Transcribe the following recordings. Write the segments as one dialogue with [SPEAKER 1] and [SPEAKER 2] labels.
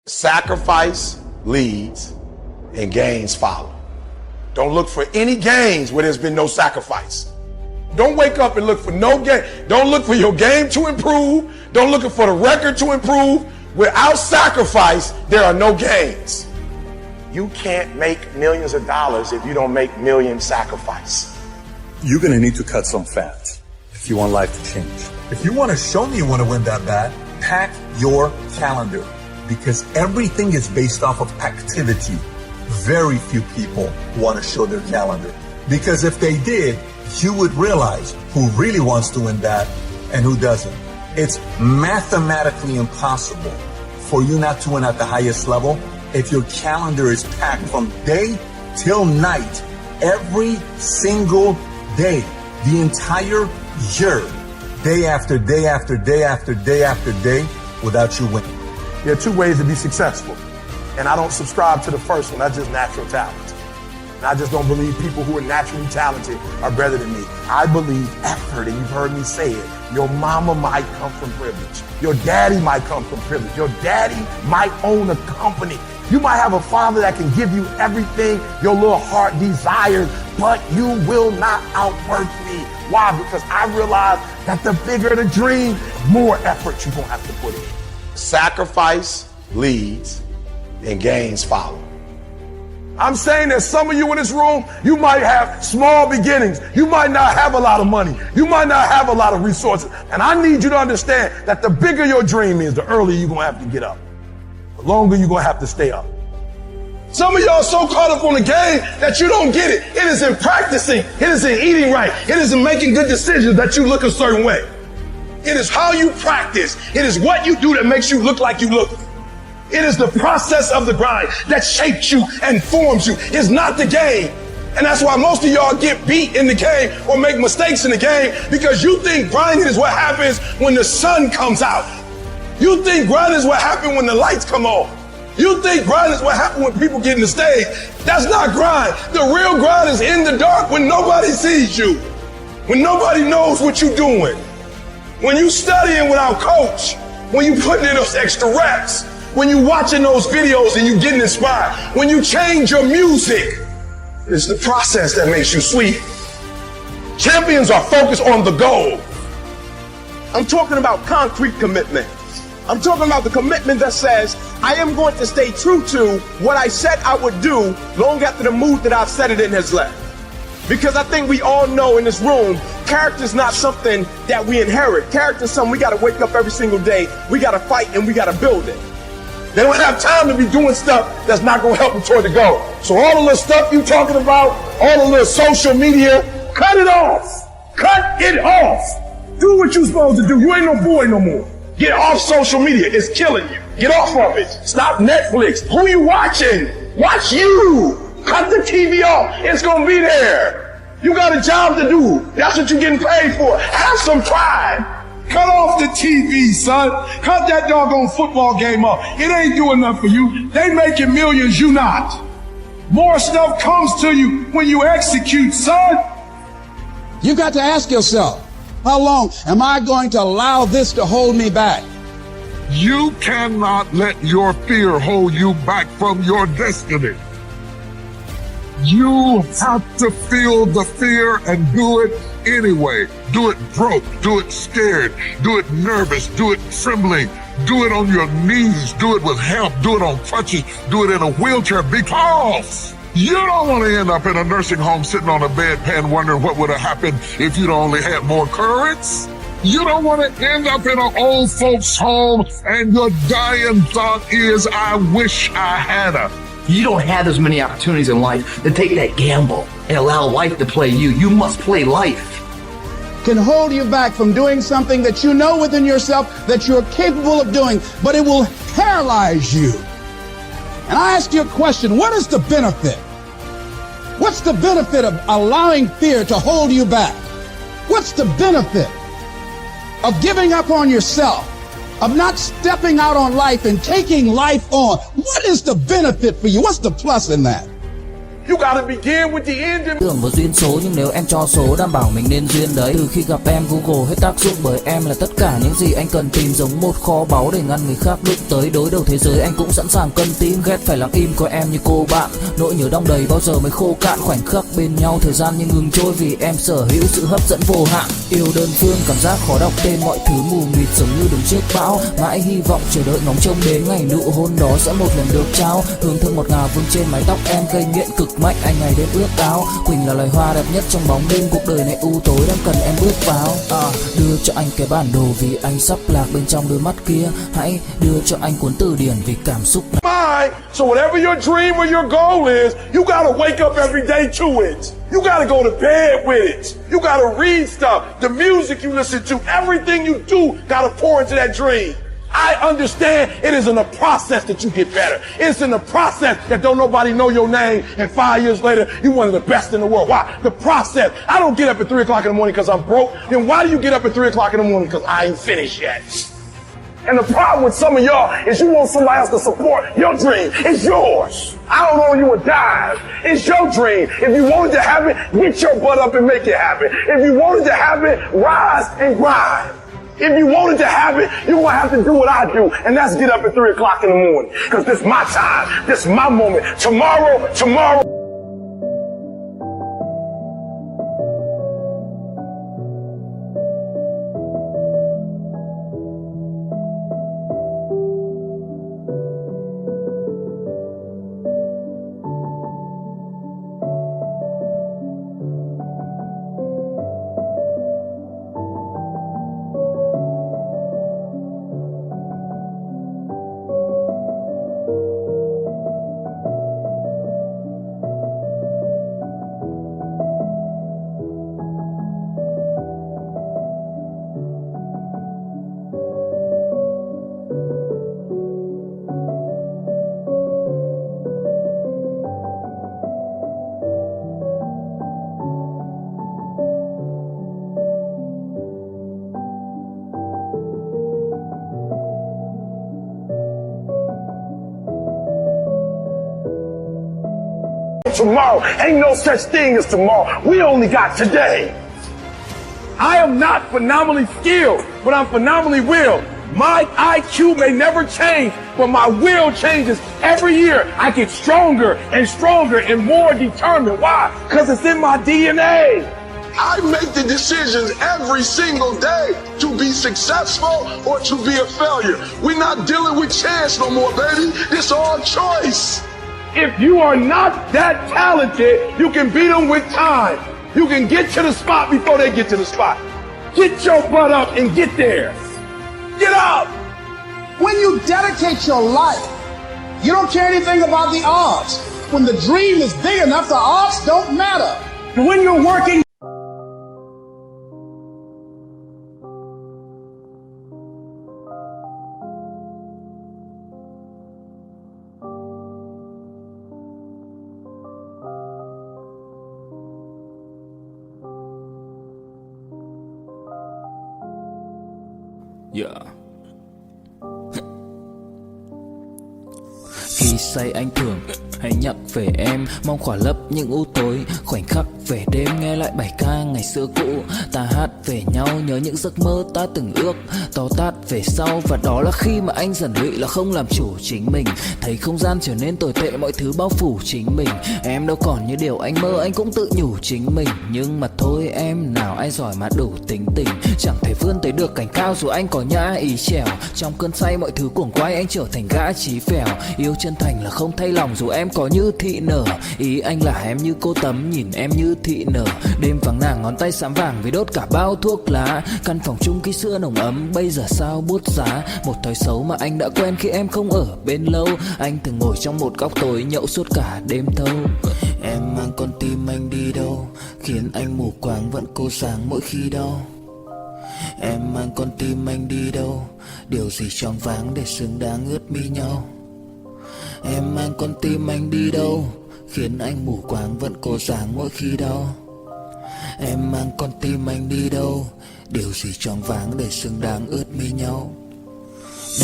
[SPEAKER 1] Sacrifice leads and gains follow. Don't look for any gains where there's been no sacrifice. Don't wake up and look for no gain. Don't look for your game to improve. Don't look for the record to improve. Without sacrifice, there are no gains. You can't make millions of dollars if you don't make million sacrifice.
[SPEAKER 2] You're going to need to cut some fat if you want life to change. If you want to show me you want to win that bad, pack your calendar, because everything is based off of activity. Very few people want to show their calendar, because if they did, you would realize who really wants to win that and who doesn't. It's mathematically impossible for you not to win at the highest level if your calendar is packed from day till night, every single day, the entire year, day after day after day after day after day, without you winning.
[SPEAKER 1] There are two ways to be successful, and I don't subscribe to the first one. That's just natural talent. And I just don't believe people who are naturally talented are better than me. I believe effort, and you've heard me say it. Your mama might come from privilege. Your daddy might come from privilege. Your daddy might own a company. You might have a father that can give you everything your little heart desires, but you will not outwork me. Why? Because I realize that the bigger the dream, more effort you're going to have to put in. Sacrifice leads and gains follow. I'm saying that some of you in this room, you might have small beginnings. You might not have a lot of money. You might not have a lot of resources. And I need you to understand that the bigger your dream is, the earlier you're going to have to get up. The longer you're going to have to stay up. Some of y'all are so caught up on the game that you don't get it. It is in practicing. It is in eating right. It is in making good decisions that you look a certain way. It is how you practice. It is what you do that makes you look like you look. It is the process of the grind that shapes you and forms you. It's not the game. And that's why most of y'all get beat in the game or make mistakes in the game, because you think grinding is what happens when the sun comes out. You think grinding is what happens when the lights come on. You think grind is what happens when people get in the stage. That's not grind. The real grind is in the dark when nobody sees you, when nobody knows what you're doing, when you studying without coach, when you putting in those extra reps, when you watching those videos and you getting inspired, when you change your music. It's the process that makes you sweet. Champions are focused on the goal. I'm talking about concrete commitment. I'm talking about the commitment that says, I am going to stay true to what I said I would do long after the mood that I've set it in has left. Because I think we all know in this room, character is not something that we inherit. Character is something we got to wake up every single day. We got to fight and we got to build it. They don't have time to be doing stuff that's not going to help them toward the goal. So all the little stuff you talking about, all the little social media, cut it off. Cut it off. Do what you're supposed to do. You ain't no boy no more. Get off social media. It's killing you. Get off of it. Stop Netflix. Who you watching? Watch you. Cut the TV off. It's going to be there. You got a job to do. That's what you're getting paid for. Have some pride. Cut off the TV, son. Cut that doggone football game off. It ain't doing enough for you. They making millions, you not. More stuff comes to you when you execute, son.
[SPEAKER 3] You got to ask yourself, how long am I going to allow this to hold me back?
[SPEAKER 4] You cannot let your fear hold you back from your destiny. You have to feel the fear and do it anyway. Do it broke, do it scared, do it nervous, do it trembling, do it on your knees, do it with help, do it on crutches, do it in a wheelchair, because you don't want to end up in a nursing home sitting on a bedpan wondering what would have happened if you'd only had more courage. You don't want to end up in an old folks home and your dying thought is, I wish I had a.
[SPEAKER 5] You don't have as many opportunities in life to take that gamble and allow life to play you. You must play life.
[SPEAKER 3] Can hold you back from doing something that you know within yourself that you're capable of doing, but it will paralyze you. And I ask you a question, what is the benefit? What's the benefit of allowing fear to hold you back? What's the benefit of giving up on yourself, of not stepping out on life and taking life on? What is the benefit for you? What's the plus in that?
[SPEAKER 1] You gotta begin with the end and
[SPEAKER 6] Tưởng vào duyên số nhưng nếu em cho số đảm bảo mình nên duyên đấy. Từ khi gặp em Google hết tác dụng bởi em là tất cả những gì anh cần tìm, giống một kho báu để ngăn người khác đụng tới. Đối đầu thế giới anh cũng sẵn sàng cân tim, ghét phải lặng im có em như cô bạn. Nỗi nhớ đong đầy bao giờ mới khô cạn, khoảnh khắc bên nhau thời gian như ngừng trôi vì em sở hữu sự hấp dẫn vô hạn. Yêu đơn phương cảm giác khó đọc tên, mọi thứ mù mịt giống như đứng trước bão. Mãi hy vọng chờ đợi ngóng trông đến ngày nụ hôn đó sẽ một lần được trao. Hương thơm ngọt ngào vương trên mái tóc em gây nghiện cực mạnh, anh ngày đêm ước áo. Quỳnh là loài hoa đẹp nhất trong bóng đêm, cuộc đời này u tối đang cần em bước vào. Đưa cho anh cái bản đồ vì anh sắp lạc bên trong đôi mắt kia. Hãy đưa cho anh cuốn từ điển vì cảm xúc này.
[SPEAKER 1] mind. So whatever your dream or your goal is, you gotta wake up every day to it. You gotta go to bed with it. You gotta read stuff. The music you listen to, everything you do gotta pour into that dream. I understand it is in the process that you get better. It's in the process that don't nobody know your name and 5 years later, you're one of the best in the world. Why? The process. I don't get up at 3 o'clock in the morning because I'm broke. Then why do you get up at 3 o'clock in the morning? Because I ain't finished yet. And the problem with some of y'all is you want somebody else to support your dream. It's yours. I don't owe you a dime. It's your dream. If you wanted to have it, get your butt up and make it happen. If you wanted to have it, rise and grind. If you wanted to have it, you're going to have to do what I do, and that's get up at 3 o'clock in the morning. Because this is my time. This is my moment. Tomorrow. Tomorrow. Ain't no such thing as tomorrow. We only got today. I am not phenomenally skilled, but I'm phenomenally willed. My IQ may never change, but my will changes every year. I get stronger and more determined. Why? Because it's in my DNA.
[SPEAKER 4] I make the decisions every single day to be successful or to be a failure. We're not dealing with chance no more, baby. It's all choice.
[SPEAKER 1] If you are not that talented, you can beat them with time. You can get to the spot before they get to the spot. Get your butt up and get there. Get up!
[SPEAKER 3] When you dedicate your life, you don't care anything about the odds. When the dream is big enough, the odds don't matter.
[SPEAKER 1] When you're working
[SPEAKER 6] Khi say anh thường hãy nhắc về em, mong khỏa lấp những u tối, khoảnh khắc về đêm nghe lại bài ca ngày xưa cũ. Ta hát về nhau nhớ những giấc mơ ta từng ước, to tát về sau. Và đó là khi mà anh dần lụy là không làm chủ chính mình, thấy không gian trở nên tồi tệ, mọi thứ bao phủ chính mình. Em đâu còn như điều anh mơ, anh cũng tự nhủ chính mình. Nhưng mà thôi em, nào ai giỏi mà đủ tính tình, chẳng thể vươn tới được cảnh cao dù anh có nhã ý trèo. Trong cơn say mọi thứ cuồng quay, anh trở thành gã chí phèo. Yêu chân thành là không thay lòng dù em có như thị nở. Ý anh là em như cô Tấm, nhìn em như thị nở. Đêm vắng nàng ngón tay xám vàng vì đốt cả bao thuốc lá. Căn phòng chung khi xưa nồng ấm, bây giờ sao bút giá. Một thói xấu mà anh đã quen khi em không ở bên lâu. Anh từng ngồi trong một góc tối nhậu suốt cả đêm thâu. Em mang con tim anh đi đâu, khiến anh mù quáng vẫn cố sáng mỗi khi đau. Em mang con tim anh đi đâu, điều gì choáng váng để xứng đáng ướt mi nhau. Em mang con tim anh đi đâu, khiến anh mù quáng vẫn cố sáng mỗi khi đau. Em mang con tim anh đi đâu, điều gì choáng váng để xứng đáng ướt mi nhau.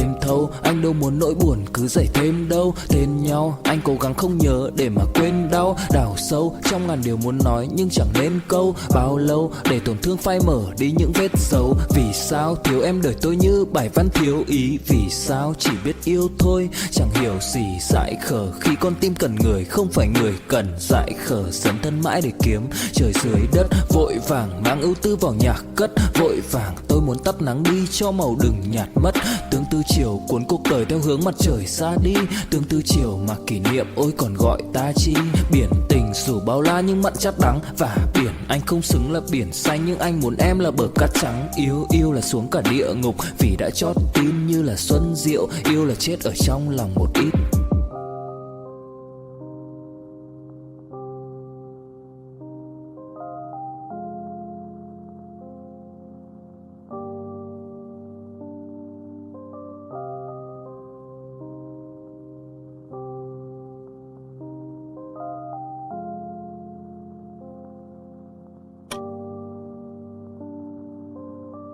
[SPEAKER 6] đêm thâu. Anh đâu muốn nỗi buồn cứ dậy thêm đâu. Tên nhau anh cố gắng không nhớ để mà quên đau. Đào sâu trong ngàn điều muốn nói nhưng chẳng nên câu. Bao lâu để tổn thương phai mở đi những vết dấu. Vì sao thiếu em đời tôi như bài văn thiếu ý. Vì sao chỉ biết yêu thôi chẳng hiểu gì dại khờ. Khi con tim cần người không phải người cần dại khờ. Dấn thân mãi để kiếm trời dưới đất. Vội vàng mang ưu tư vào nhạc cất. Vội vàng tôi muốn tắt nắng đi cho màu đừng nhạt mất. Tương tư chiều cuốn cuộc đời theo hướng mặt trời xa đi. Tương tư chiều mà kỷ niệm ôi còn gọi ta chi. Biển tình dù bao la nhưng mặn chát đắng. Và biển anh không xứng là biển xanh nhưng anh muốn em là bờ cát trắng. Yêu là xuống cả địa ngục vì đã chót tin như là xuân diệu. Yêu là chết ở trong lòng một ít.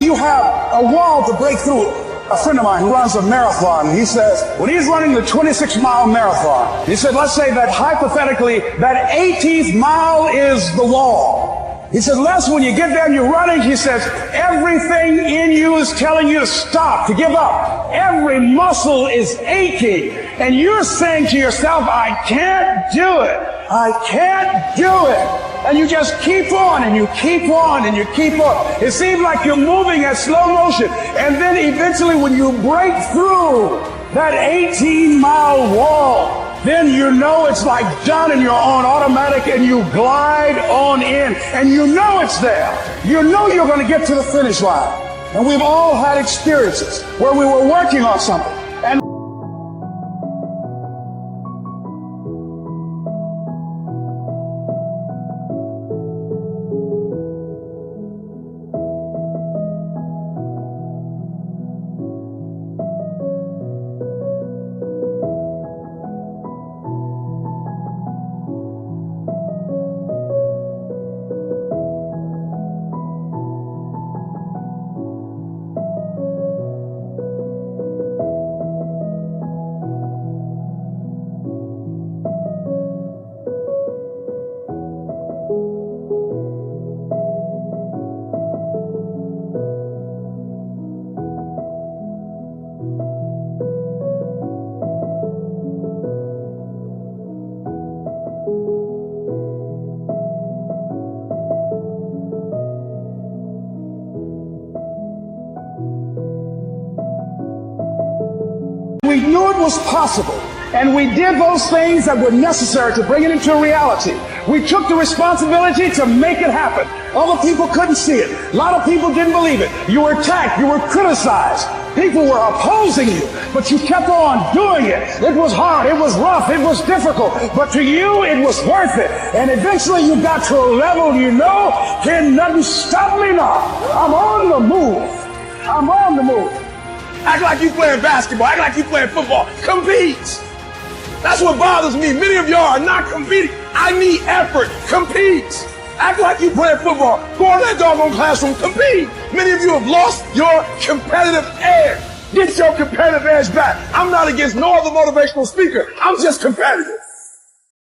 [SPEAKER 3] You have a wall to break through. A friend of mine who runs a marathon, he says, when he's running the 26-mile marathon, he said, let's say that hypothetically, that 18th mile is the wall. He said, Les, when you get there and you're running, he says, everything in you is telling you to stop, to give up. Every muscle is aching. And you're saying to yourself, I can't do it. I can't do it. And you just keep on and you keep on and you keep on. It seems like you're moving at slow motion. And then eventually when you break through that 18-mile wall, then you know it's like done and you're on automatic and you glide on in and you know it's there. You know you're going to get to the finish line. And we've all had experiences where we were working on something. And we knew it was possible, and we did those things that were necessary to bring it into reality. We took the responsibility to make it happen. Other people couldn't see it. A lot of people didn't believe it. You were attacked. You were criticized. People were opposing you, but you kept on doing it. It was hard. It was rough. It was difficult. But to you, it was worth it. And eventually you got to a level you know, can nothing stop me now. I'm on the move. I'm on the move.
[SPEAKER 1] Act like you playing basketball. Act like you playing football. Compete. That's what bothers me. Many of y'all are not competing. I need effort. Compete. Act like you playing football. Go in that doggone classroom. Compete. Many of you have lost your competitive edge. Get your competitive edge back. I'm not against no other motivational speaker. I'm just competitive.